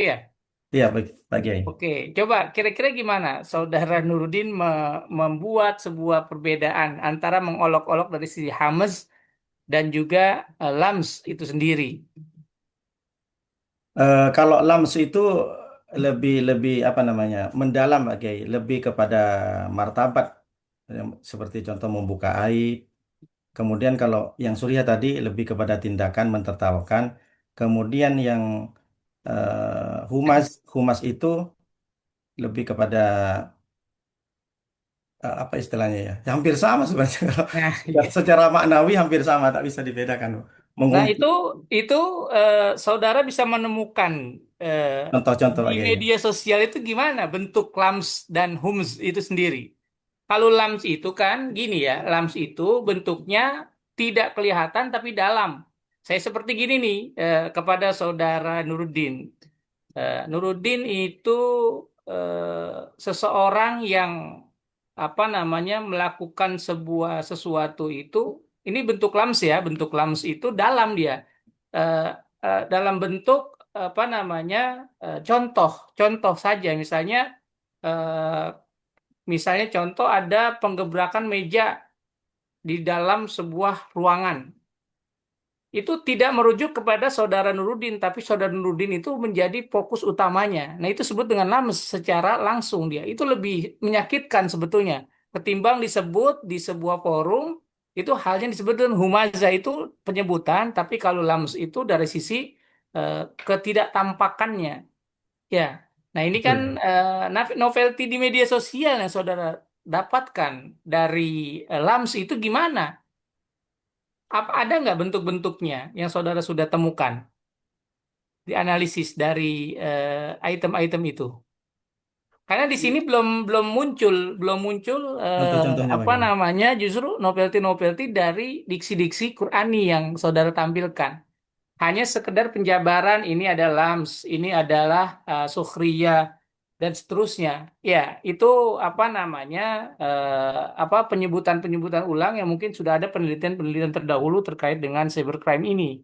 Iya. Iya, Pak Kiai. Oke, coba kira-kira gimana Saudara Nurudin membuat sebuah perbedaan antara mengolok-olok dari sisi Hames dan juga Lams itu sendiri. Kalau lams itu lebih lebih apa namanya mendalam Pak Kiai, lebih kepada martabat. Seperti contoh membuka aib. Kemudian kalau yang Surya tadi lebih kepada tindakan mentertawakan. Kemudian yang humas humas itu lebih kepada apa istilahnya ya? Ya, hampir sama sebenarnya. Kalau Nah, iya. secara maknawi hampir sama, tak bisa dibedakan. Nah, Mengumpul itu saudara bisa menemukan eh, contoh-contoh di Pak Kiai. media sosial itu gimana bentuk lams dan hums itu sendiri. Kalau lams itu kan gini ya, lams itu bentuknya tidak kelihatan tapi dalam. Saya seperti gini nih kepada saudara Nuruddin. Nuruddin itu seseorang yang apa namanya melakukan sesuatu itu ini bentuk lams ya, bentuk lams itu dalam dia. Eh, dalam bentuk apa namanya contoh contoh saja eh, misalnya contoh ada penggebrakan meja di dalam sebuah ruangan. Itu tidak merujuk kepada saudara Nurudin, tapi saudara Nurudin itu menjadi fokus utamanya. Nah, itu disebut dengan lams secara langsung dia. Itu lebih menyakitkan sebetulnya ketimbang disebut di sebuah forum itu halnya disebut dengan humaza itu penyebutan, tapi kalau lams itu dari sisi ketidaktampakannya. Ya. Nah, ini kan Betul. novelty di media sosial yang saudara dapatkan dari lams itu gimana? Apa ada nggak bentuk-bentuknya yang saudara sudah temukan di analisis dari item-item itu? Karena di sini belum muncul Contoh-contohnya Pak apa Kiai. namanya justru novelty-novelty dari diksi-diksi Qurani yang saudara tampilkan. Hanya sekedar penjabaran ini adalah lams, ini adalah sukhriyah dan seterusnya. Ya, itu apa namanya apa penyebutan-penyebutan ulang yang mungkin sudah ada penelitian-penelitian terdahulu terkait dengan cybercrime ini.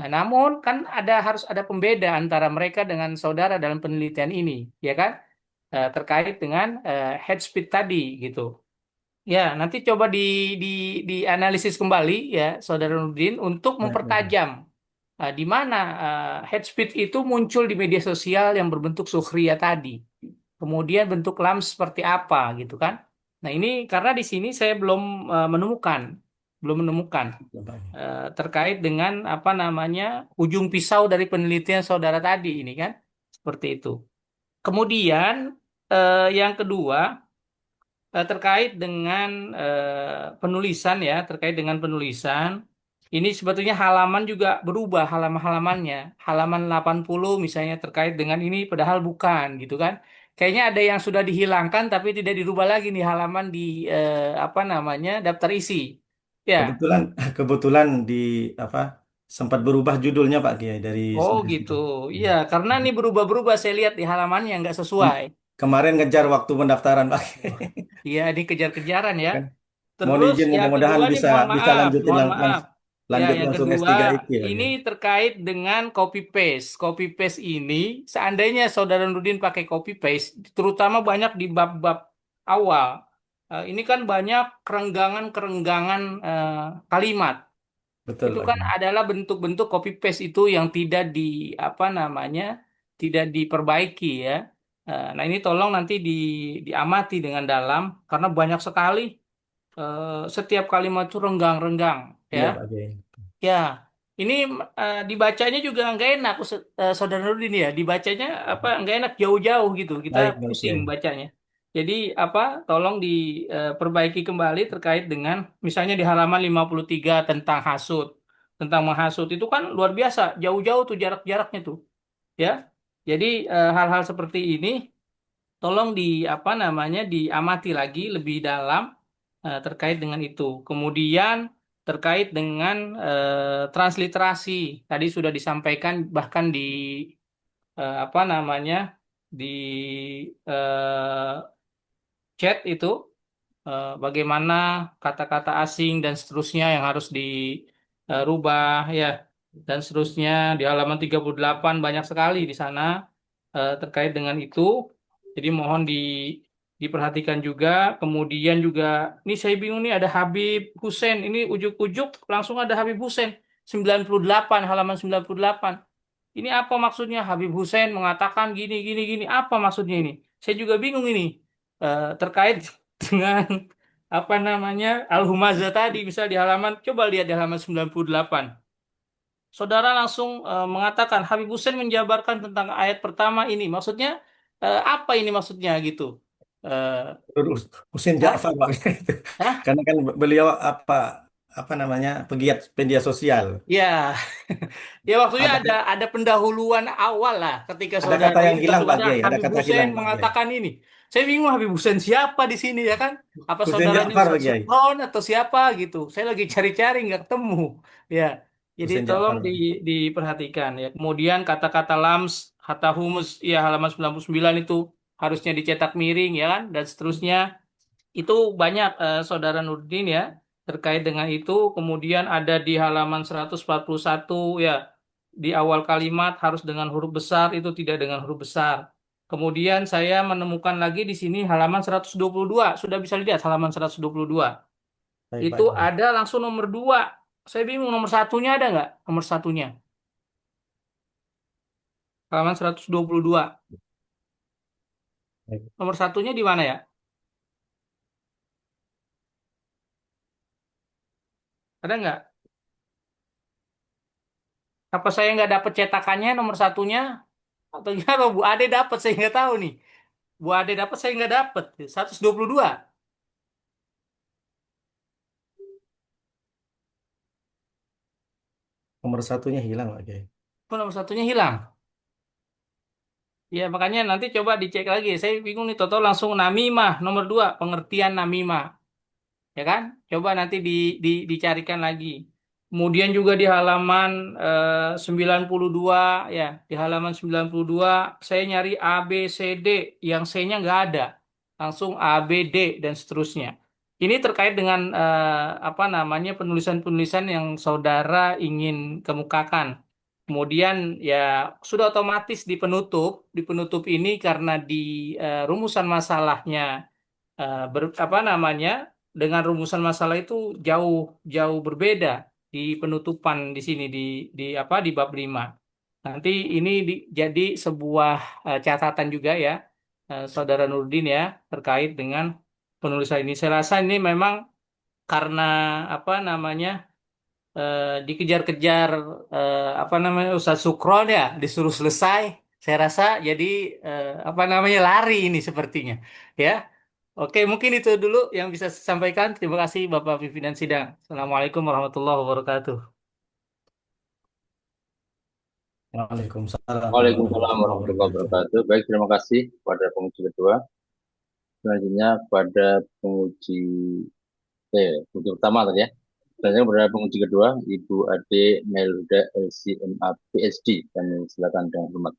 Nah, namun kan harus ada pembeda antara mereka dengan saudara dalam penelitian ini, ya kan? Terkait dengan head speed tadi gitu. Ya, nanti coba di dianalisis kembali ya, Saudara Nurdin, untuk Baik, baik, baik. mempertajam di mana head speed itu muncul di media sosial yang berbentuk sukhria tadi. Kemudian bentuk lams seperti apa gitu kan? Nah, ini karena di sini saya belum menemukan Baik. terkait dengan apa namanya ujung pisau dari penelitian saudara tadi ini kan, seperti itu. Kemudian yang kedua terkait dengan terkait dengan penulisan, ini sebetulnya halaman juga berubah halaman-halamannya. Halaman 80 misalnya terkait dengan ini padahal bukan gitu kan. Kayaknya ada yang sudah dihilangkan tapi tidak dirubah lagi nih halaman di apa namanya daftar isi. Ya. Kebetulan kebetulan di apa sempat berubah judulnya Pak Kiai dari Oh sampai gitu. situ. Iya, karena ini berubah-berubah saya lihat di halamannya nggak Kem- sesuai. Kemarin ngejar waktu pendaftaran Pak Oh, Kiai. iya, ini kejar-kejaran ya. Kan. Mohon Terus izin yang mudah-mudahan kedua nih bisa mohon bisa maaf, lanjutin mohon maaf. Ya, lanjut yang langsung kedua S3 IP Pak ini Kiai. terkait dengan copy paste. Copy paste ini seandainya Saudara Nurdin pakai copy paste, terutama banyak di bab-bab awal. Ini kan banyak kerenggangan-kerenggangan kalimat. Betul Itu Pak kan Kiai. adalah bentuk-bentuk copy paste itu yang tidak di apa namanya tidak diperbaiki ya. Nah ini tolong nanti diamati dengan dalam karena banyak sekali setiap kalimat itu renggang-renggang ya. Iya Pak Kiai. Ya, ini dibacanya juga nggak enak, Saudara Nurdin ya. Dibacanya apa nggak enak jauh-jauh gitu. Kita Baik baik pusing Kiai. bacanya. Jadi apa? Tolong diperbaiki kembali terkait dengan misalnya di halaman 53 tentang hasut, tentang menghasut itu kan luar biasa, jauh-jauh tuh jarak-jaraknya tuh, ya. Jadi hal-hal seperti ini tolong di apa namanya diamati lagi lebih dalam terkait dengan itu. Kemudian terkait dengan transliterasi tadi sudah disampaikan bahkan di apa namanya di chat itu bagaimana kata-kata asing dan seterusnya yang harus dirubah ya dan seterusnya di halaman 38 banyak sekali di sana. terkait dengan itu. Jadi mohon diperhatikan juga. Kemudian juga, ini saya bingung nih ada Habib Hussein. Ini ujuk-ujuk langsung ada Habib Hussein 98 halaman 98. Ini apa maksudnya? Habib Hussein mengatakan gini gini gini. Apa maksudnya ini? Saya juga bingung ini. Terkait dengan apa namanya Al-Humazah tadi, misal di halaman, coba lihat di halaman 98. Saudara langsung mengatakan Habib Hussein menjabarkan tentang ayat pertama ini. Maksudnya apa ini maksudnya gitu? Eh, Husin Hah? Ja'far Pak. Hah? Karena kan beliau apa namanya pegiat media sosial. Ya, ya maksudnya Ada ada pendahuluan awal lah ketika ada saudara kata yang ini hilang Pak sebutnya Kiai, ada Habib kata Hussein hilang Pak Kiai. mengatakan ini. Saya bingung Habib Hussein siapa di sini ya kan? Apa Husin saudaranya Ja'far Pak Ustadz Kiai. Sukron atau siapa gitu? Saya lagi cari-cari nggak ketemu. Ya, jadi Husin tolong Ja'far Pak. diperhatikan ya. Kemudian kata-kata lams, kata humus, ya halaman 99 itu harusnya dicetak miring ya kan, dan seterusnya. Itu banyak Saudara Nurdin ya terkait dengan itu. Kemudian ada di halaman 141 ya, di awal kalimat harus dengan huruf besar, itu tidak dengan huruf besar. Kemudian saya menemukan lagi di sini halaman 122. Sudah bisa lihat halaman 122. Baik Itu Pak Kiai. ada langsung nomor 2. Saya bingung nomor satunya ada nggak? Nomor satunya. Halaman 122. Baik. Nomor satunya di mana ya? Ada nggak? Apa saya nggak dapat cetakannya nomor satunya? Atau gimana Bu Ade dapat, saya nggak tahu nih. Bu Ade dapat, saya nggak dapat. 122. Nomor satunya hilang Pak Kiai. Kok nomor satunya hilang? Ya makanya nanti coba dicek lagi. Saya bingung nih, Toto langsung namimah nomor 2, pengertian namimah. Ya kan? Coba nanti dicarikan lagi. Kemudian juga di halaman 92 ya, di halaman 92 saya nyari A B C D, yang C-nya nggak ada. Langsung A B D dan seterusnya. Ini terkait dengan apa namanya penulisan-penulisan yang saudara ingin kemukakan. Kemudian ya sudah otomatis di penutup ini karena di rumusan masalahnya apa namanya dengan rumusan masalah itu jauh jauh berbeda di penutupan di sini di apa di bab 5. Nanti ini jadi sebuah catatan juga ya Saudara Nurdin ya terkait dengan penulisan ini. Saya rasa ini memang karena apa namanya dikejar-kejar apa namanya Ustadz Sukron ya disuruh selesai. Saya rasa jadi apa namanya lari ini sepertinya ya. Oke, mungkin itu dulu yang bisa saya sampaikan. Terima kasih Bapak Pimpinan Sidang. Assalamualaikum warahmatullahi wabarakatuh. Waalaikumsalam Waalaikumsalam warahmatullahi warahmatullahi wabarakatuh. wabarakatuh. Baik, terima kasih kepada penguji kedua. Selanjutnya kepada penguji pertama tadi ya. Selanjutnya kepada penguji kedua, Ibu Ade Melda LCMA PhD. Kami silakan dengan hormat.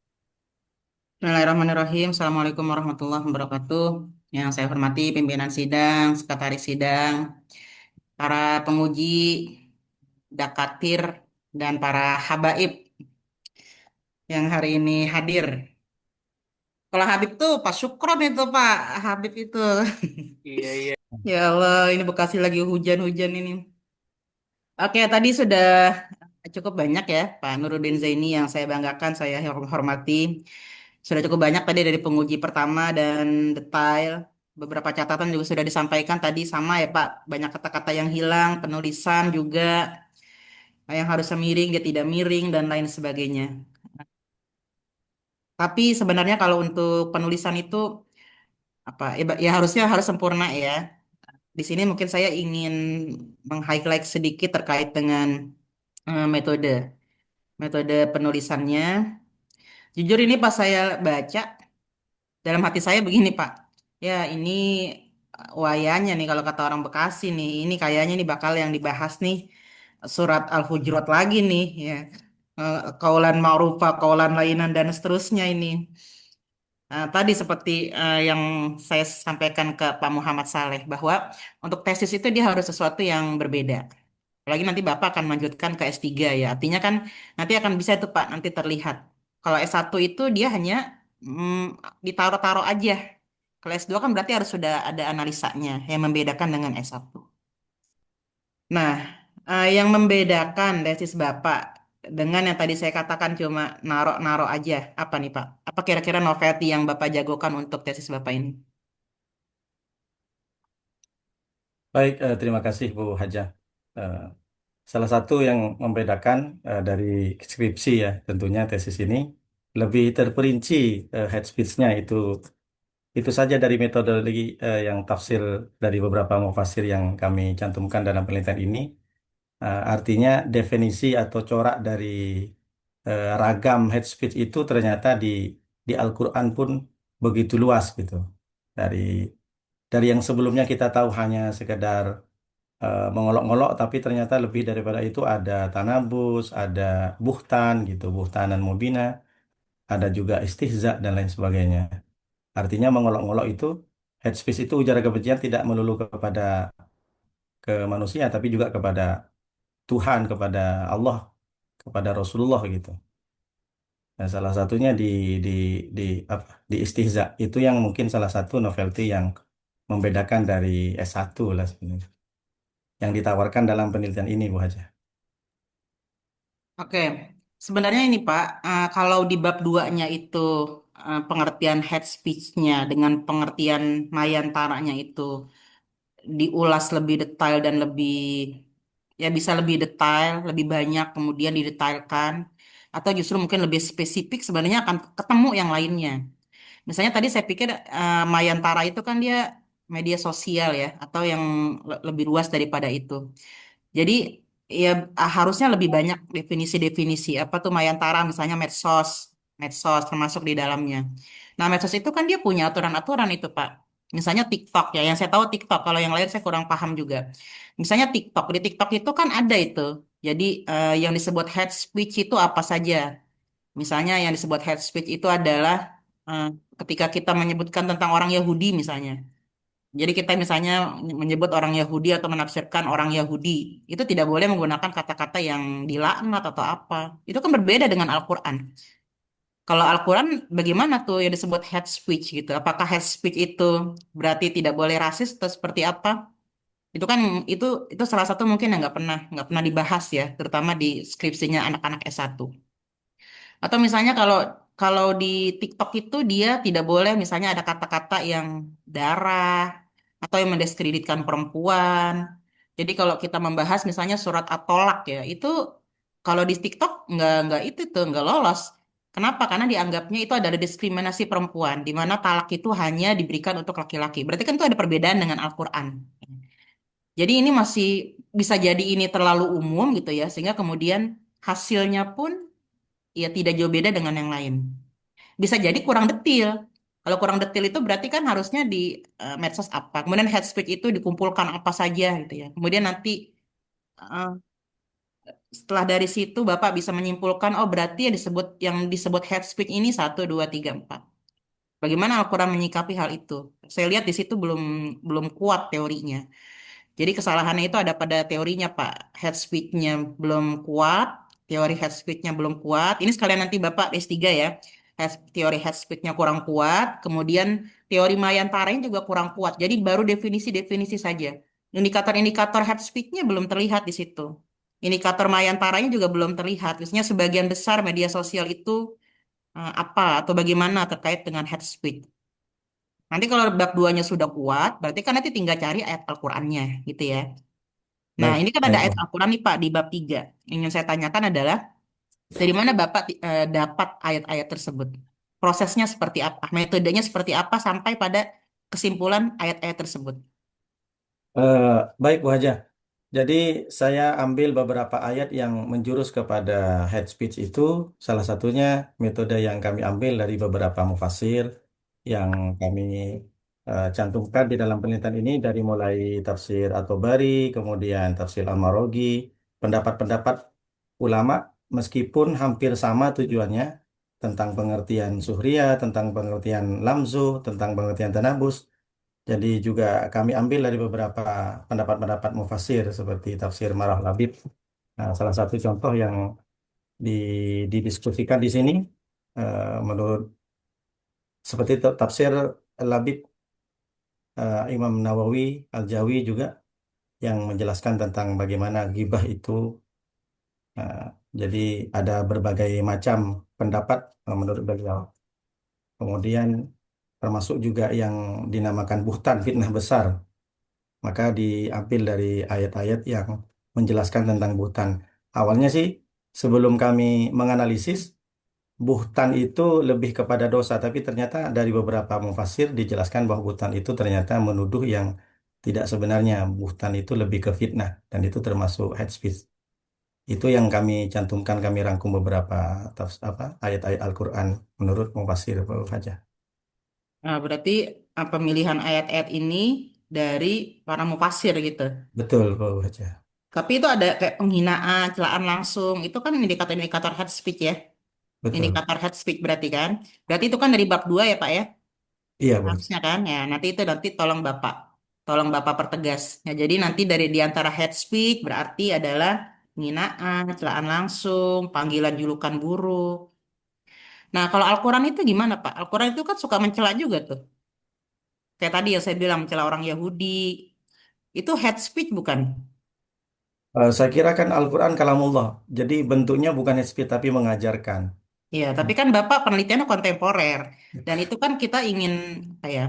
Bismillahirrahmanirrahim. Assalamualaikum warahmatullahi wabarakatuh. Yang saya hormati pimpinan sidang, sekretaris sidang, para penguji, dakatir, dan para habaib yang hari ini hadir. Kalau Habib tuh Pak Syukron itu Pak, Habib itu. Iya, iya. Ya Allah, ini Bekasi lagi hujan-hujan ini. Oke, tadi sudah cukup banyak ya Pak Nuruddin Zaini yang saya banggakan, saya hormati. Sudah cukup banyak tadi dari penguji pertama dan detail. Beberapa catatan juga sudah disampaikan tadi sama ya Pak. Banyak kata-kata yang hilang, penulisan juga yang harusnya miring dia tidak miring dan lain sebagainya. Tapi sebenarnya kalau untuk penulisan itu apa ya harusnya harus sempurna ya. Di sini mungkin saya ingin meng-highlight sedikit terkait dengan metode metode penulisannya. Jujur ini pas saya baca dalam hati saya begini Pak, ya ini wayanya nih kalau kata orang Bekasi nih, ini kayaknya nih bakal yang dibahas nih surat Al-Hujurat lagi nih ya. Kaulan ma'rufah, kaulan lainan dan seterusnya ini. Tadi seperti yang saya sampaikan ke Pak Muhammad Saleh bahwa untuk tesis itu dia harus sesuatu yang berbeda. Apalagi nanti Bapak akan melanjutkan ke S3 ya. Artinya kan nanti akan bisa itu Pak nanti terlihat. Kalau S1 itu dia hanya ditaruh-taruh aja. Kalau S2 kan berarti harus sudah ada analisanya yang membedakan dengan S1. Nah, yang membedakan tesis Bapak dengan yang tadi saya katakan cuma narok-narok aja, apa nih Pak? Apa kira-kira novelty yang Bapak jagokan untuk tesis Bapak ini? Baik, terima kasih Bu Haja. Eh, Salah satu yang membedakan dari skripsi ya, tentunya tesis ini lebih terperinci head speech-nya itu saja dari metodologi yang tafsir dari beberapa mufasir yang kami cantumkan dalam penelitian ini. Artinya definisi atau corak dari ragam head speech itu ternyata di Al-Quran pun begitu luas gitu. Dari dari yang sebelumnya kita tahu hanya sekedar mengolok-ngolok, tapi ternyata lebih daripada itu ada tanabus, ada buhtan gitu, buhtanan mubina, ada juga istihza dan lain sebagainya. Artinya mengolok-ngolok itu head speech itu ujaran kebencian tidak melulu kepada ke manusia, tapi juga kepada Tuhan, kepada Allah, kepada Rasulullah gitu. Nah, salah satunya di di apa di istihza itu yang mungkin salah satu novelty yang membedakan dari S1 lah sebenarnya yang ditawarkan dalam penelitian ini Bu Haja. Oke, sebenarnya ini Pak, kalau di bab 2-nya itu pengertian head speech-nya dengan pengertian mayantaranya itu diulas lebih detail dan lebih ya bisa lebih detail, lebih banyak kemudian didetailkan atau justru mungkin lebih spesifik sebenarnya akan ketemu yang lainnya. Misalnya tadi saya pikir Mayantara itu kan dia media sosial ya atau yang lebih luas daripada itu. Jadi ya harusnya lebih banyak definisi-definisi apa tuh Mayantara misalnya medsos, medsos termasuk di dalamnya. Nah, medsos itu kan dia punya aturan-aturan itu, Pak. Misalnya TikTok ya, yang saya tahu TikTok, kalau yang lain saya kurang paham juga. Misalnya TikTok, di TikTok itu kan ada itu. Jadi yang disebut hate speech itu apa saja? Misalnya yang disebut hate speech itu adalah eh, ketika kita menyebutkan tentang orang Yahudi misalnya. Jadi kita misalnya menyebut orang Yahudi atau menafsirkan orang Yahudi, itu tidak boleh menggunakan kata-kata yang dilaknat atau apa. Itu kan berbeda dengan Al-Quran. Kalau Al-Quran bagaimana tuh yang disebut hate speech gitu? Apakah hate speech itu berarti tidak boleh rasis atau seperti apa? Itu kan itu salah satu mungkin yang nggak pernah dibahas ya, terutama di skripsinya anak-anak S1. Atau misalnya kalau kalau di TikTok itu dia tidak boleh misalnya ada kata-kata yang darah atau yang mendiskreditkan perempuan. Jadi kalau kita membahas misalnya surat At-Tolak ya, itu kalau di TikTok nggak itu tuh nggak lolos. Kenapa? Karena dianggapnya itu adalah diskriminasi perempuan, di mana talak itu hanya diberikan untuk laki-laki. Berarti kan itu ada perbedaan dengan Al-Quran. Jadi ini masih bisa jadi ini terlalu umum gitu ya, sehingga kemudian hasilnya pun ya tidak jauh beda dengan yang lain. Bisa jadi kurang detil. Kalau kurang detil itu berarti kan harusnya di medsos apa. Kemudian head speech itu dikumpulkan apa saja gitu ya. Kemudian nanti eh, setelah dari situ Bapak bisa menyimpulkan, oh berarti yang disebut head speech ini satu, dua, tiga, empat. Bagaimana Al-Quran menyikapi hal itu? Saya lihat di situ belum belum kuat teorinya. Jadi kesalahannya itu ada pada teorinya Pak. Head speech-nya belum kuat, teori head speech-nya belum kuat. Ini sekalian nanti Bapak S3 ya. Teori head speech-nya kurang kuat, kemudian teori Mayantaranya juga kurang kuat. Jadi baru definisi-definisi saja. Indikator-indikator head speech-nya belum terlihat di situ. Indikator Mayantaranya juga belum terlihat. Misalnya sebagian besar media sosial itu apa atau bagaimana terkait dengan head speech. Nanti kalau bab 2-nya sudah kuat, berarti kan nanti tinggal cari ayat Al-Qur'annya gitu ya. Nah, Baik, ini kan ada baik Bu. ayat Al-Quran nih Pak di bab 3. Yang ingin saya tanyakan adalah dari mana Bapak dapat ayat-ayat tersebut? Prosesnya seperti apa? Metodenya seperti apa sampai pada kesimpulan ayat-ayat tersebut? Eh, Baik Bu Haja. Jadi saya ambil beberapa ayat yang menjurus kepada head speech itu, salah satunya metode yang kami ambil dari beberapa mufasir yang kami cantumkan di dalam penelitian ini dari mulai tafsir At-Tabari, kemudian tafsir Al-Maraghi, pendapat-pendapat ulama meskipun hampir sama tujuannya tentang pengertian suhriyah, tentang pengertian lamzu, tentang pengertian tanabus. Jadi juga kami ambil dari beberapa pendapat-pendapat mufasir seperti tafsir Marah Labib. Nah, salah satu contoh yang didiskusikan di sini menurut Seperti itu tafsir Labib Imam Nawawi Al-Jawi juga yang menjelaskan tentang bagaimana ghibah itu. Nah, jadi ada berbagai macam pendapat menurut beliau. Kemudian termasuk juga yang dinamakan buhtan, fitnah besar. Maka diambil dari ayat-ayat yang menjelaskan tentang buhtan. Awalnya sih sebelum kami menganalisis, buhtan itu lebih kepada dosa, tapi ternyata dari beberapa mufassir dijelaskan bahwa buhtan itu ternyata menuduh yang tidak sebenarnya. Buhtan itu lebih ke fitnah dan itu termasuk hate speech. Itu yang kami cantumkan, kami rangkum beberapa ayat-ayat Al-Quran menurut mufassir Bapak Fajar. Nah, berarti pemilihan ayat-ayat ini dari para mufasir gitu. Betul Bapak Fajar. Tapi itu ada kayak penghinaan, celaan langsung. Itu kan indikator-indikator head speech ya. Betul. Indikator head speech berarti kan. Berarti itu kan dari bab 2 ya Pak ya. Iya, Bapak. Harusnya kan. Ya, nanti tolong Bapak. Tolong Bapak pertegas. Ya, jadi nanti di antara head speech berarti adalah penghinaan, celaan langsung, panggilan julukan buruk. Nah, kalau Al-Quran itu gimana Pak? Al-Quran itu kan suka mencela juga tuh. Kayak tadi yang saya bilang mencela orang Yahudi. Itu head speech bukan? Saya kira kan Al-Quran kalamullah. Jadi bentuknya bukan hate tapi mengajarkan. Iya, tapi kan Bapak penelitiannya kontemporer dan itu kan kita ingin apa ya?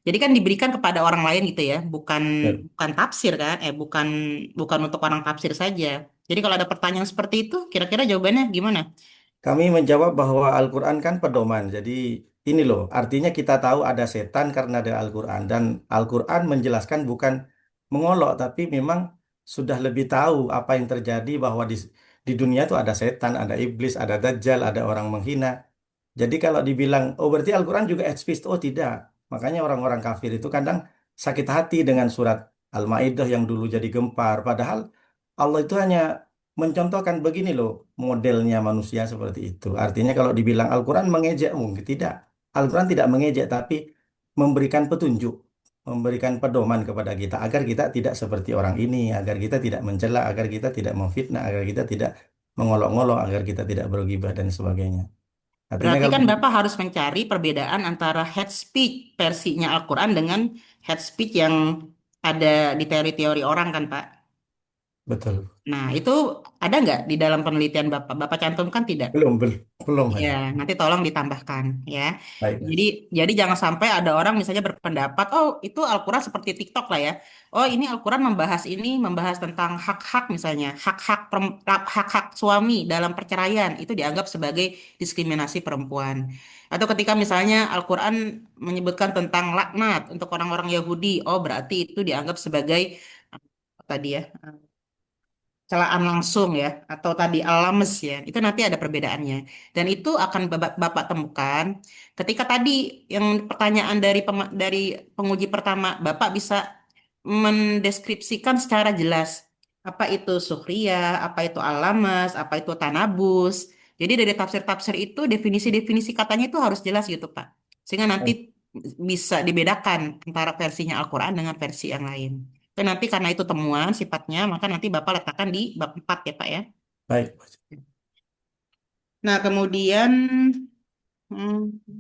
Jadi kan diberikan kepada orang lain gitu ya, bukan Betul. bukan tafsir kan? Bukan bukan untuk orang tafsir saja. Jadi kalau ada pertanyaan seperti itu, kira-kira jawabannya gimana? Kami menjawab bahwa Al-Quran kan pedoman. Jadi ini loh, artinya kita tahu ada setan karena ada Al-Quran. Dan Al-Quran menjelaskan bukan mengolok, tapi memang sudah lebih tahu apa yang terjadi bahwa di dunia itu ada setan, ada iblis, ada dajjal, ada orang menghina. Jadi kalau dibilang, oh berarti Al-Quran juga hate speech. Oh tidak. Makanya orang-orang kafir itu kadang sakit hati dengan surat Al-Maidah yang dulu jadi gempar. Padahal Allah itu hanya mencontohkan begini loh modelnya manusia seperti itu. Artinya kalau dibilang Al-Quran mengejek, mungkin tidak. Al-Quran tidak mengejek, tapi memberikan petunjuk, memberikan pedoman kepada kita agar kita tidak seperti orang ini, agar kita tidak mencela, agar kita tidak memfitnah, agar kita tidak mengolok-ngolok, agar kita tidak bergibah dan sebagainya. Artinya Berarti kalau kan Bapak harus mencari perbedaan antara head speech versinya Al-Quran dengan head speech yang ada di teori-teori orang kan Pak? betul, Nah, itu ada nggak di dalam penelitian Bapak? Bapak cantumkan tidak? belum Ya, aja. nanti tolong ditambahkan ya. Baik, Jadi, Mas. jadi jangan sampai ada orang misalnya berpendapat, oh itu Al-Quran seperti TikTok lah ya. Oh ini Al-Quran membahas ini, membahas tentang hak-hak misalnya, hak-hak suami dalam perceraian itu dianggap sebagai diskriminasi perempuan. Atau ketika misalnya Al-Quran menyebutkan tentang laknat untuk orang-orang Yahudi, oh berarti itu dianggap sebagai apa tadi ya celaan langsung ya atau tadi alames ya itu nanti ada perbedaannya dan itu akan bapak temukan ketika tadi yang pertanyaan dari penguji pertama bapak bisa mendeskripsikan secara jelas apa itu suhriyah apa itu alames apa itu tanabus jadi dari tafsir-tafsir itu definisi-definisi katanya itu harus jelas gitu Pak sehingga nanti Baik, bisa dibedakan antara versinya Al-Quran dengan versi yang lain. Dan nanti karena itu temuan sifatnya, maka nanti Bapak letakkan di bab 4 ya Pak ya. baik, Mas. Nah kemudian, hmm,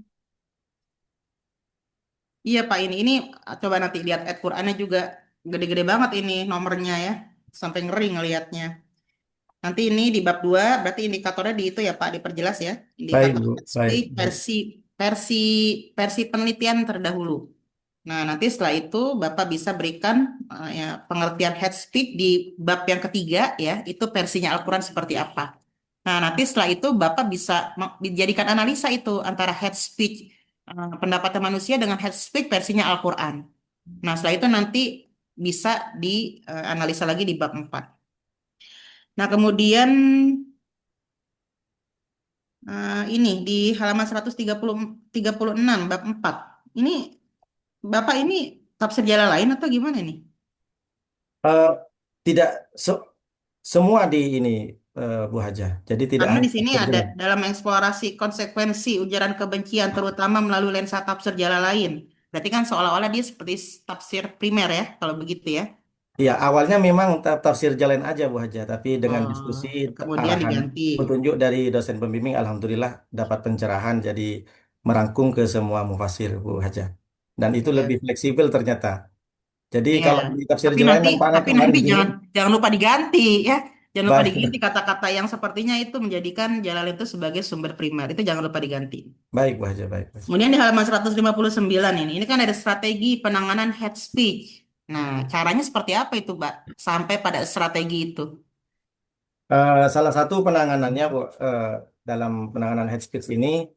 iya Pak ini coba nanti lihat ayat Qurannya juga gede-gede banget ini nomornya ya. Sampai ngeri ngelihatnya. Nanti ini di bab 2 berarti indikatornya di itu ya Pak, diperjelas ya. Baik, Indikator Bu. head Baik, speech Bu. versi versi penelitian terdahulu. Nah, nanti setelah itu Bapak bisa berikan ya, pengertian head speech di bab yang ketiga ya, itu versinya Al-Quran seperti apa. Nah, nanti setelah itu Bapak bisa dijadikan analisa itu antara head speech pendapatan manusia dengan head speech versinya Al-Quran. Nah, setelah itu nanti bisa dianalisa lagi di bab 4. Nah, kemudian ini di halaman 136 bab 4. Ini Bapak ini tafsir jalan lain atau gimana nih? Eh, tidak semua di ini, Bu Haja. Jadi tidak Karena hanya di sini tafsir ada jalan. dalam mengeksplorasi konsekuensi ujaran kebencian terutama melalui lensa tafsir jalan lain. Berarti kan seolah-olah dia seperti tafsir primer ya, kalau begitu ya. Ya, awalnya memang tafsir jalan aja Bu Haja, tapi dengan Oh, diskusi kemudian arahan diganti. petunjuk dari dosen pembimbing, alhamdulillah dapat pencerahan. Jadi merangkum ke semua mufasir, Bu Haja. Dan itu Ya, lebih fleksibel ternyata. Jadi ya. kalau di tafsir Tapi Jawain nanti kan Pak tapi kemarin nanti bingung. jangan jangan lupa diganti ya. Jangan lupa Baik, diganti kata-kata yang sepertinya itu menjadikan Jalalain itu sebagai sumber primer. Itu jangan lupa diganti. baik Bu Haja, baik Bu Haja. Kemudian di halaman 159 ini kan ada strategi penanganan hate speech. Nah, caranya seperti apa itu, Mbak? Sampai pada strategi itu. Salah satu penanganannya Bu, dalam penanganan hate speech ini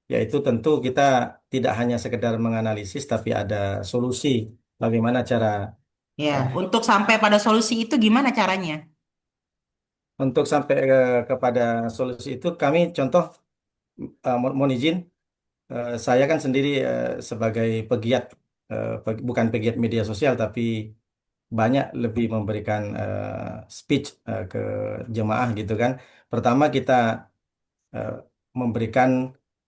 yaitu tentu kita tidak hanya sekedar menganalisis tapi ada solusi bagaimana cara Ya, eh, untuk sampai pada solusi itu gimana caranya? untuk sampai kepada solusi itu kami contoh mohon izin saya kan sendiri sebagai pegiat bukan pegiat media sosial tapi banyak lebih memberikan speech ke jemaah gitu kan. Pertama kita eh, memberikan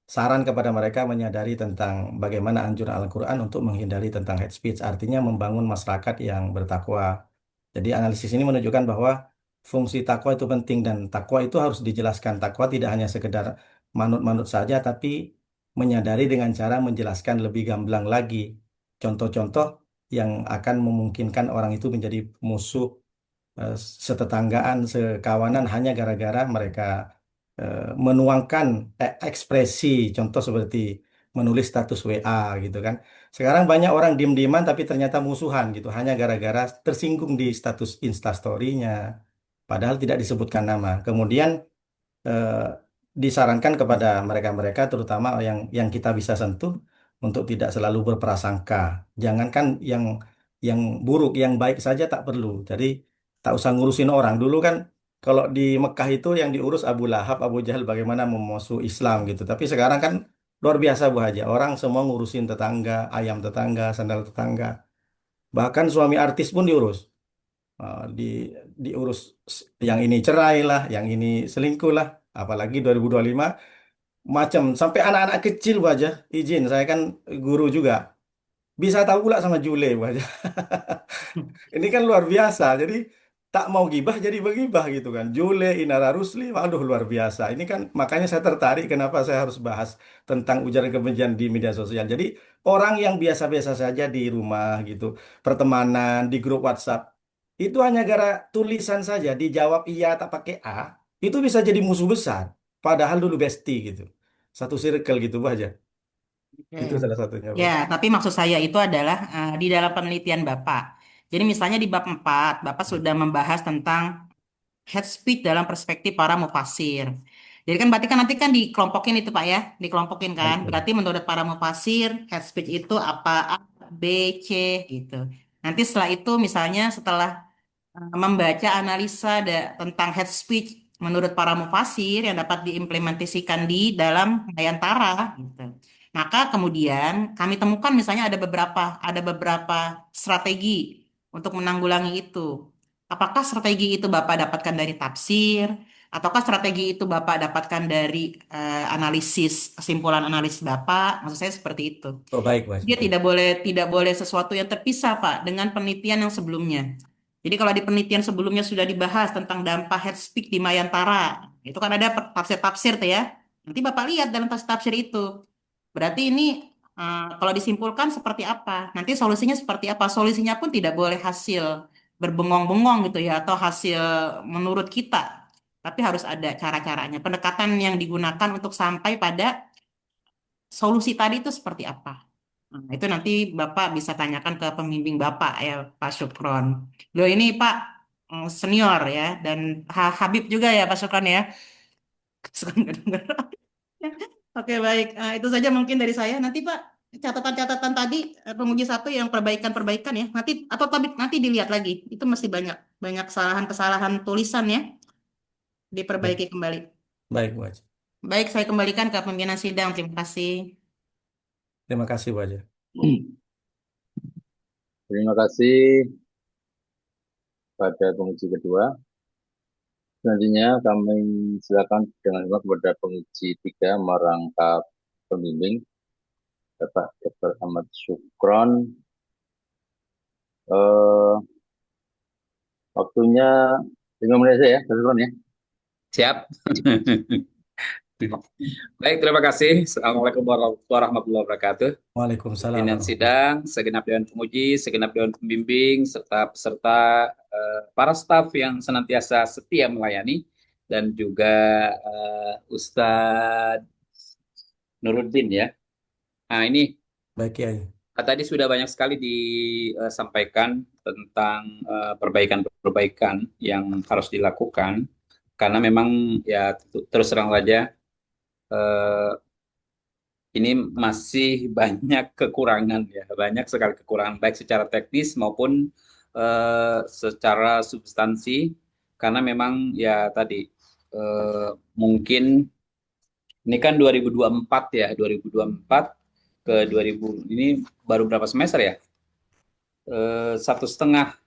saran kepada mereka menyadari tentang bagaimana anjuran Al-Quran untuk menghindari tentang hate speech, artinya membangun masyarakat yang bertakwa. Jadi analisis ini menunjukkan bahwa fungsi takwa itu penting dan takwa itu harus dijelaskan. Takwa tidak hanya sekedar manut-manut saja, tapi menyadari dengan cara menjelaskan lebih gamblang lagi contoh-contoh yang akan memungkinkan orang itu menjadi musuh eh, setetanggaan, sekawanan hanya gara-gara mereka menuangkan ekspresi, contoh seperti menulis status WA gitu kan. Sekarang banyak orang diem-dieman tapi ternyata musuhan gitu, hanya gara-gara tersinggung di status Instastory-nya, padahal tidak disebutkan nama. Kemudian eh, disarankan kepada mereka-mereka terutama yang kita bisa sentuh untuk tidak selalu berprasangka. Jangankan yang buruk, yang baik saja tak perlu. Jadi tak usah ngurusin orang. Dulu kan kalau di Mekah itu yang diurus Abu Lahab, Abu Jahal bagaimana memusuhi Islam gitu. Tapi sekarang kan luar biasa Bu Haja. Orang semua ngurusin tetangga, ayam tetangga, sandal tetangga. Bahkan suami artis pun diurus. Diurus yang ini cerai lah, yang ini selingkuh lah. Apalagi 2025 macam sampai anak-anak kecil Bu Haja. Izin, saya kan guru juga. Bisa tahu pula sama Jule Bu Haja. Ini kan luar biasa. Jadi tak mau gibah jadi begibah gitu kan. Jule, Inara Rusli, waduh luar biasa. Ini kan makanya saya tertarik kenapa saya harus bahas tentang ujaran kebencian di media sosial. Jadi orang yang biasa-biasa saja di rumah gitu, pertemanan, di grup WhatsApp, itu hanya gara tulisan saja dijawab iya tak pakai A, itu bisa jadi musuh besar. Padahal dulu bestie gitu. Satu circle gitu Bu aja. Oke. Itu salah satunya, Bu. Ya, tapi maksud saya itu adalah di dalam penelitian Bapak. Jadi misalnya di bab 4, Bapak sudah membahas tentang head speech dalam perspektif para mufasir. Jadi kan berarti kan nanti kan dikelompokin itu Pak ya, dikelompokin kan. Baik, Bu. Berarti menurut para mufasir head speech itu apa A, B, C gitu. Nanti setelah itu misalnya setelah membaca analisa tentang head speech menurut para mufasir yang dapat diimplementasikan di dalam Nayantara gitu. Maka kemudian kami temukan misalnya ada beberapa strategi untuk menanggulangi itu. Apakah strategi itu Bapak dapatkan dari tafsir ataukah strategi itu Bapak dapatkan dari analisis kesimpulan analisis Bapak? Maksud saya seperti itu. Oh, baik, Bu Haji. Dia tidak boleh sesuatu yang terpisah, Pak, dengan penelitian yang sebelumnya. Jadi kalau di penelitian sebelumnya sudah dibahas tentang dampak head speech di Mayantara, itu kan ada tafsir-tafsir tuh ya. Nanti Bapak lihat dalam tafsir itu. Berarti ini kalau disimpulkan seperti apa? Nanti solusinya seperti apa? Solusinya pun tidak boleh hasil berbengong-bengong gitu ya, atau hasil menurut kita. Tapi harus ada cara-caranya. Pendekatan yang digunakan untuk sampai pada solusi tadi itu seperti apa? Nah, itu nanti Bapak bisa tanyakan ke pembimbing Bapak ya, Pak Syukron. Beliau ini Pak senior ya, dan Habib juga ya Pak Syukron ya. Suka nggak dengar. Oke baik. Itu saja mungkin dari saya. Nanti Pak catatan-catatan tadi penguji satu yang perbaikan-perbaikan ya. Nanti dilihat lagi. Itu masih banyak banyak kesalahan-kesalahan tulisan ya. Baik, Diperbaiki kembali. baik, Bu Haji. Baik, saya kembalikan ke pimpinan sidang. Terima kasih. Terima kasih, Bu Haji. Terima kasih pada penguji kedua. Selanjutnya kami silakan dengan hormat kepada penguji 3 merangkap pembimbing Bapak Dr. Ahmad Syukron. Waktunya 5 menit saja ya, Pak Syukron ya. Siap. Baik, terima kasih. Assalamualaikum warahmatullahi wabarakatuh. Waalaikumsalam Pimpinan warahmatullahi. sidang, segenap dewan penguji, segenap dewan pembimbing, serta peserta para staf yang senantiasa setia melayani, dan juga Ustadz Nuruddin ya. Nah ini Baik, Kiai. tadi sudah banyak sekali disampaikan tentang perbaikan-perbaikan yang harus dilakukan, karena memang ya terus terang saja eh, ini masih banyak kekurangan ya, banyak sekali kekurangan baik secara teknis maupun secara substansi, karena memang ya tadi mungkin ini kan 2024 ya, 2024 ke 2000 ini baru berapa semester ya? 1,5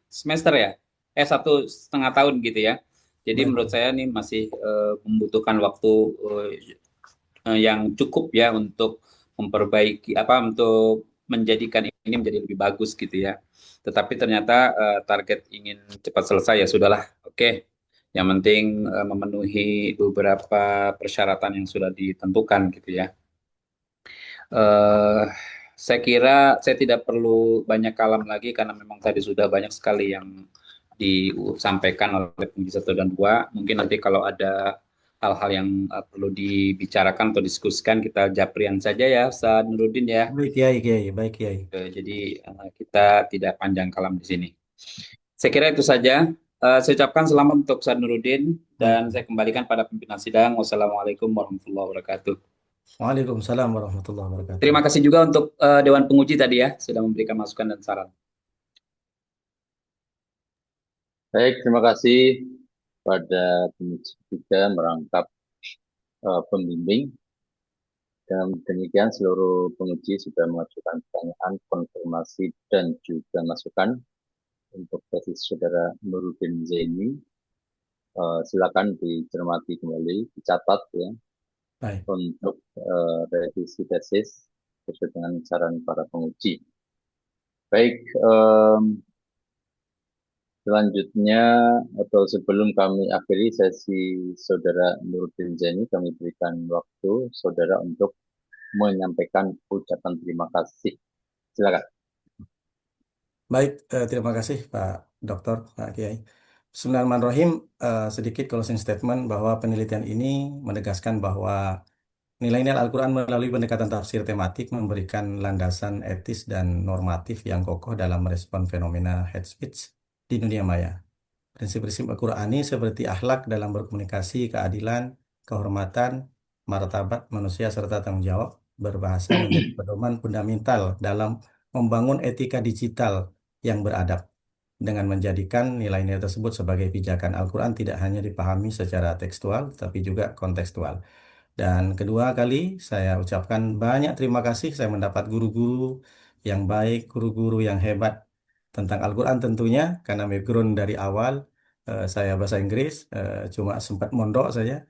semester ya? 1,5 tahun gitu ya. Jadi Baik. menurut saya ini masih membutuhkan waktu yang cukup ya untuk memperbaiki untuk menjadikan ini menjadi lebih bagus gitu ya. Tetapi ternyata target ingin cepat selesai ya sudahlah. Oke. Yang penting memenuhi beberapa persyaratan yang sudah ditentukan gitu ya. eh saya kira saya tidak perlu banyak kalam lagi karena memang tadi sudah banyak sekali yang disampaikan oleh pembicara satu dan dua. Mungkin nanti kalau ada hal-hal yang perlu dibicarakan atau diskusikan kita japrian saja ya, Ustaz Nuruddin ya. Baik, Kiai, Kiai. Baik, Kiai. Jadi kita tidak panjang kalam di sini. Saya kira itu saja. Saya ucapkan selamat untuk Ustaz Nuruddin dan Baik. saya kembalikan pada pimpinan sidang. Wassalamualaikum warahmatullahi wabarakatuh. Waalaikumsalam warahmatullahi wabarakatuh. Terima kasih juga untuk Dewan Penguji tadi ya, sudah memberikan masukan dan saran. Baik, terima kasih pada penguji tiga merangkap pembimbing. Dan demikian seluruh penguji sudah mengajukan pertanyaan, konfirmasi, dan juga masukan untuk tesis saudara Nuruddin Zaini. Silakan dicermati kembali, dicatat ya, Baik. untuk revisi tesis sesuai dengan saran para penguji. Baik, selanjutnya atau sebelum kami akhiri sesi saudara Nuruddin Zaini, kami berikan waktu saudara untuk menyampaikan ucapan terima kasih. Silakan. Baik, terima kasih Pak Dokter, Pak Kiai. Bismillahirrahmanirrahim. Sedikit closing statement bahwa penelitian ini menegaskan bahwa nilai-nilai Al-Quran melalui pendekatan tafsir tematik memberikan landasan etis dan normatif yang kokoh dalam merespon fenomena hate speech di dunia maya. Prinsip-prinsip Al-Qurani seperti akhlak dalam berkomunikasi, keadilan, kehormatan, martabat manusia serta tanggung jawab berbahasa menjadi pedoman fundamental dalam membangun etika digital yang beradab. Dengan menjadikan nilai-nilai tersebut sebagai pijakan Al-Quran tidak hanya dipahami secara tekstual, tapi juga kontekstual. Dan kedua kali saya ucapkan banyak terima kasih saya mendapat guru-guru yang baik, guru-guru yang hebat tentang Al-Quran tentunya karena background dari awal saya bahasa Inggris cuma sempat mondok saja.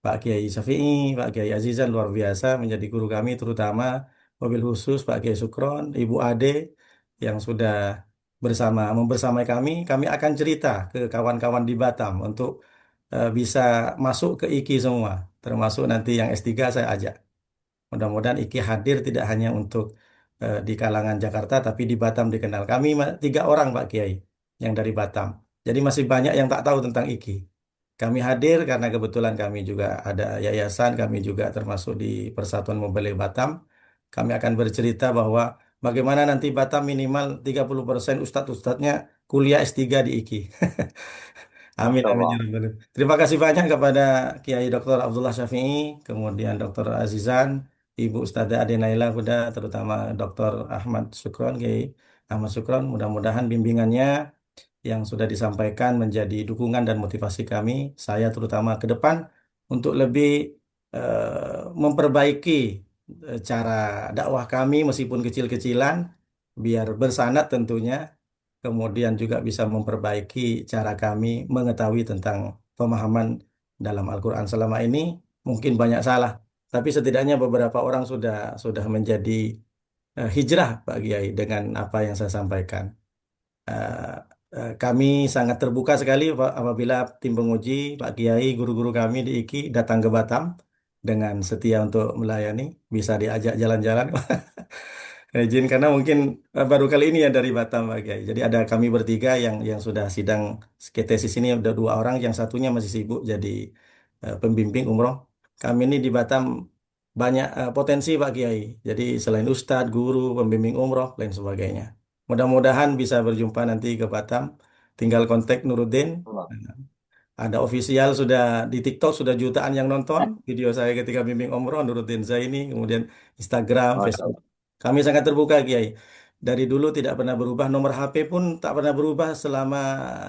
Pak Kiai Syafi'i, Pak Kiai Azizan luar biasa menjadi guru kami terutama mobil khusus Pak Kiai Sukron, Ibu Ade yang sudah membersamai kami akan cerita ke kawan-kawan di Batam untuk bisa masuk ke IKI semua, termasuk nanti yang S3 saya ajak. Mudah-mudahan IKI hadir tidak hanya untuk di kalangan Jakarta, tapi di Batam dikenal. Kami 3 orang Pak Kiai yang dari Batam. Jadi masih banyak yang tak tahu tentang IKI. Kami hadir karena kebetulan kami juga ada yayasan, kami juga termasuk di Persatuan Mobile Batam. Kami akan bercerita bahwa bagaimana nanti Batam minimal 30% ustadz-ustadznya kuliah S3 di IKI. Amin, Masya amin Allah. ya Rabbal Alamin. Terima kasih banyak kepada Kiai Dr. Abdullah Syafi'i, kemudian Dr. Azizan, Ibu Ustazah Ade Naila Huda, terutama Dr. Ahmad Sukron, Kiai Ahmad Sukron. Mudah-mudahan bimbingannya yang sudah disampaikan menjadi dukungan dan motivasi kami, saya terutama ke depan untuk lebih memperbaiki cara dakwah kami meskipun kecil-kecilan, biar bersanad tentunya kemudian juga bisa memperbaiki cara kami mengetahui tentang pemahaman dalam Al-Quran selama ini mungkin banyak salah, tapi setidaknya beberapa orang sudah menjadi hijrah Pak Kiai dengan apa yang saya sampaikan. Eh, Kami sangat terbuka sekali apabila tim penguji, Pak Kiai, guru-guru kami di IKI datang ke Batam dengan setia untuk melayani, bisa diajak jalan-jalan. Izin karena mungkin baru kali ini ya dari Batam Pak Kiai. Jadi ada kami bertiga yang sudah sidang tesis ini, ada 2 orang, yang satunya masih sibuk jadi pembimbing umroh. Kami ini di Batam banyak potensi Pak Kiai. Jadi selain ustadz, guru, pembimbing umroh, lain sebagainya. Mudah-mudahan bisa berjumpa nanti ke Batam. Tinggal kontak Nuruddin. Allah. Ada official sudah di TikTok, sudah jutaan yang nonton video saya ketika bimbing umroh Nuruddin Zaini, kemudian Instagram, Masya Facebook. Allah. Kami sangat terbuka Kiai. Dari dulu tidak pernah berubah, nomor HP pun tak pernah berubah selama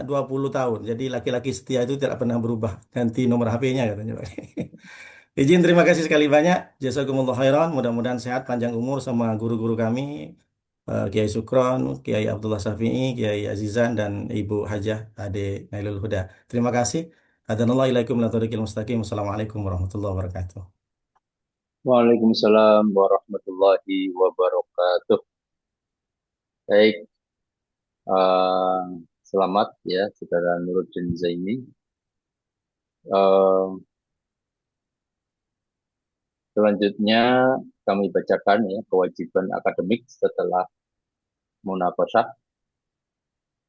20 tahun. Jadi laki-laki setia itu tidak pernah berubah. Ganti nomor HP-nya katanya Pak. Izin terima kasih sekali banyak. Jazakumullah khairan. Mudah-mudahan sehat panjang umur sama guru-guru kami. Kiai Sukron, Kiai Abdullah Syafi'i, Kiai Azizan, dan Ibu Hajah Ade Nailul Huda. Terima kasih. Hadanallah ilaikum la tariqil mustaqim. Assalamualaikum warahmatullahi wabarakatuh. Waalaikumsalam warahmatullahi wabarakatuh. Baik, eh, selamat ya Saudara Nuruddin Zaini. Eh, Selanjutnya kami bacakan ya kewajiban akademik setelah munaqasyah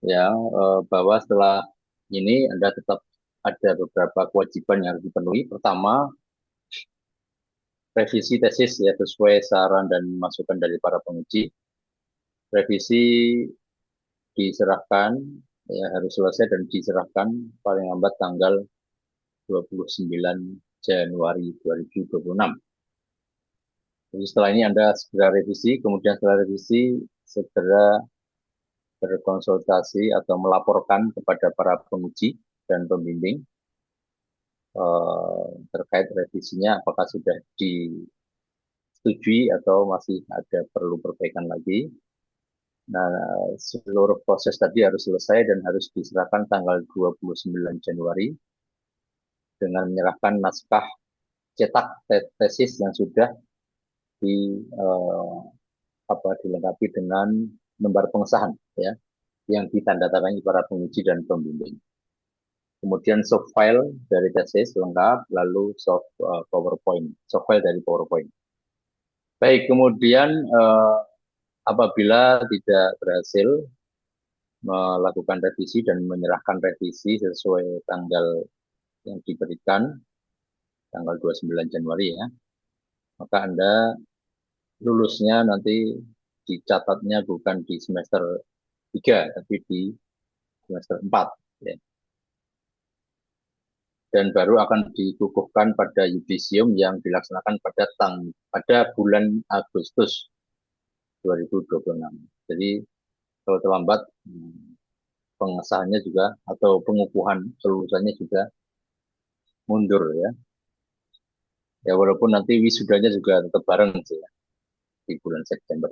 ya, bahwa setelah ini Anda tetap ada beberapa kewajiban yang harus dipenuhi. Pertama, revisi tesis ya sesuai saran dan masukan dari para penguji. Revisi diserahkan ya, harus selesai dan diserahkan paling lambat tanggal 29 Januari 2026. Jadi setelah ini Anda segera revisi, kemudian setelah revisi segera berkonsultasi atau melaporkan kepada para penguji dan pembimbing terkait revisinya apakah sudah disetujui atau masih ada perlu perbaikan lagi. Nah, seluruh proses tadi harus selesai dan harus diserahkan tanggal 29 Januari dengan menyerahkan naskah cetak tesis yang sudah di dilengkapi dengan lembar pengesahan ya yang ditandatangani para penguji dan pembimbing. Kemudian soft file dari tesis lengkap, lalu soft file dari PowerPoint. Baik, kemudian apabila tidak berhasil melakukan revisi dan menyerahkan revisi sesuai tanggal yang diberikan, tanggal 29 Januari ya, maka Anda lulusnya nanti dicatatnya bukan di semester 3, tapi di semester 4. Ya. Dan baru akan dikukuhkan pada yudisium yang dilaksanakan pada bulan Agustus 2026. Jadi kalau terlambat pengesahannya juga atau pengukuhan kelulusannya juga mundur ya. Ya walaupun nanti wisudanya juga tetap bareng sih ya, di bulan September.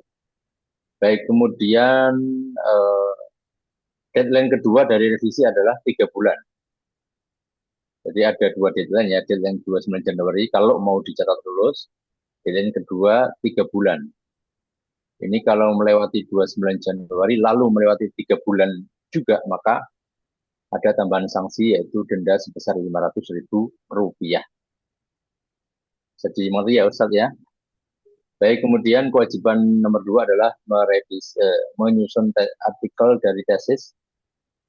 Baik, kemudian deadline kedua dari revisi adalah 3 bulan. Jadi ada 2 deadline ya, deadline 29 Januari kalau mau dicatat lulus, deadline kedua 3 bulan. Ini kalau melewati 29 Januari lalu melewati 3 bulan juga, maka ada tambahan sanksi yaitu denda sebesar Rp500.000. Jadi mengerti ya Ustadz ya. Baik, kemudian kewajiban nomor 2 adalah menyusun artikel dari tesis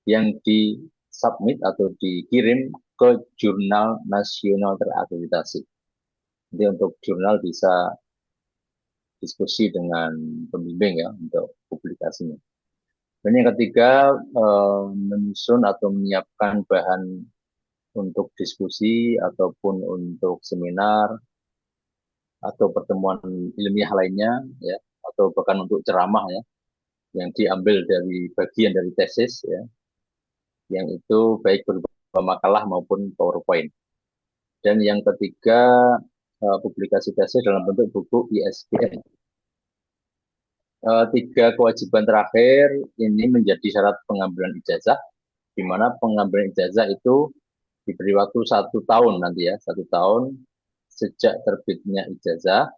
yang disubmit atau dikirim ke jurnal nasional terakreditasi. Jadi untuk jurnal bisa diskusi dengan pembimbing ya untuk publikasinya. Dan yang ketiga, menyusun atau menyiapkan bahan untuk diskusi ataupun untuk seminar atau pertemuan ilmiah lainnya ya, atau bahkan untuk ceramah ya yang diambil dari bagian dari tesis ya, yang itu baik berupa makalah maupun PowerPoint. Dan yang ketiga, publikasi tesis dalam bentuk buku ISBN. 3 kewajiban terakhir ini menjadi syarat pengambilan ijazah, di mana pengambilan ijazah itu diberi waktu 1 tahun nanti ya, 1 tahun sejak terbitnya ijazah,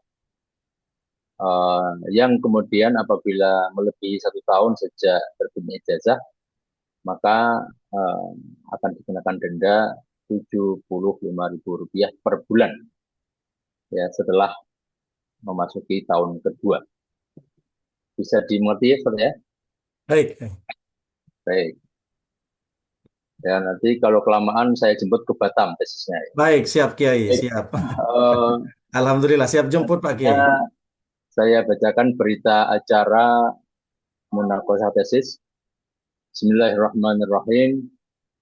yang kemudian apabila melebihi 1 tahun sejak terbitnya ijazah, maka akan dikenakan denda Rp75.000 per bulan. ya setelah memasuki tahun kedua. Bisa dimengerti ya, Ustaz ya? Baik, Baik. Ya, nanti kalau kelamaan saya jemput ke Batam tesisnya. baik, siap Kiai, Baik. siap. Eh, Alhamdulillah, siap jemput Pak Kiai. saya bacakan berita acara munaqasyah tesis. Bismillahirrahmanirrahim.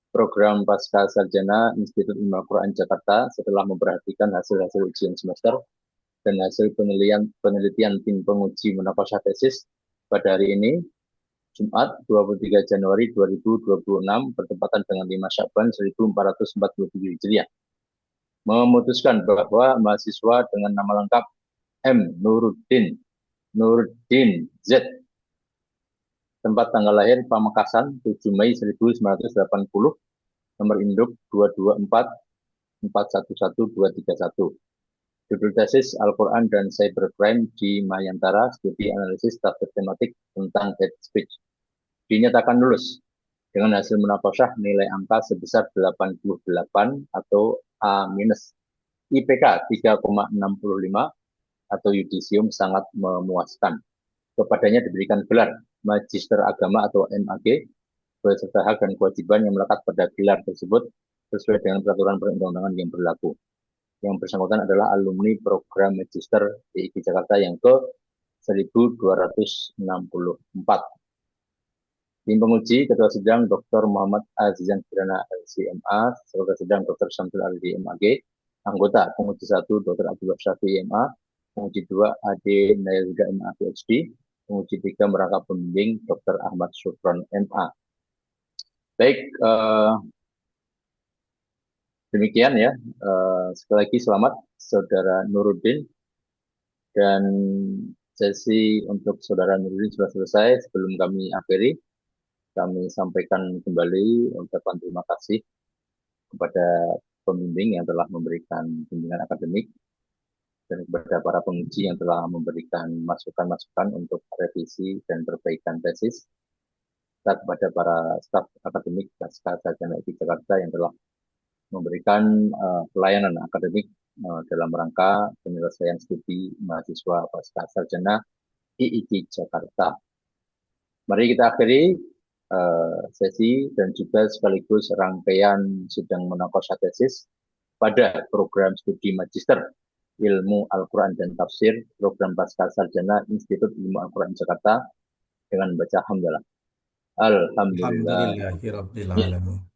Program Pasca Sarjana Institut Ilmu Al-Quran Jakarta setelah memperhatikan hasil-hasil ujian semester dan hasil penelitian tim penguji munaqasyah tesis pada hari ini, Jumat 23 Januari 2026, bertepatan dengan 5 Sya'ban 1447 Hijriah, memutuskan bahwa mahasiswa dengan nama lengkap M. Nuruddin Z, tempat tanggal lahir Pamekasan 7 Mei 1980, nomor induk 224411231, judul tesis Al-Quran dan Cybercrime di Mayantara, studi analisis tafsir tematik tentang hate speach, dinyatakan lulus dengan hasil munaqasyah nilai angka sebesar 88 atau A-, IPK 3,65 atau yudisium sangat memuaskan. Kepadanya diberikan gelar Magister Agama atau MAG beserta hak dan kewajiban yang melekat pada gelar tersebut sesuai dengan peraturan perundang-undangan yang berlaku. Yang bersangkutan adalah alumni program Magister DIG Jakarta yang ke 1264. Tim penguji, Ketua Sidang Dr. Muhammad Azizan Kirana LCMA, Ketua Sidang Dr. Syamsul Aldi MAG, anggota penguji 1 Dr. Abdullah Syafi MA, penguji 2 AD Nailda MA PhD, penguji 3 merangkap pembimbing Dr. Ahmad Syukron MA. Baik, demikian ya. Sekali lagi selamat Saudara Nuruddin, dan sesi untuk Saudara Nuruddin sudah selesai. Sebelum kami akhiri, kami sampaikan kembali ucapan terima kasih kepada pembimbing yang telah memberikan bimbingan akademik dan kepada para penguji yang telah memberikan masukan-masukan untuk revisi dan perbaikan tesis, serta kepada para staf akademik Pasca Sarjana IKI Jakarta yang telah memberikan pelayanan akademik dalam rangka penyelesaian studi mahasiswa Pasca Sarjana IIKI Jakarta. Mari kita akhiri sesi dan juga sekaligus rangkaian sidang munaqasyah tesis pada program studi Magister Ilmu Al-Quran dan Tafsir program Pasca Sarjana Institut Ilmu Al-Quran Jakarta dengan membaca hamdalah. Alhamdulillah. Alhamdulillahirabbil alamin.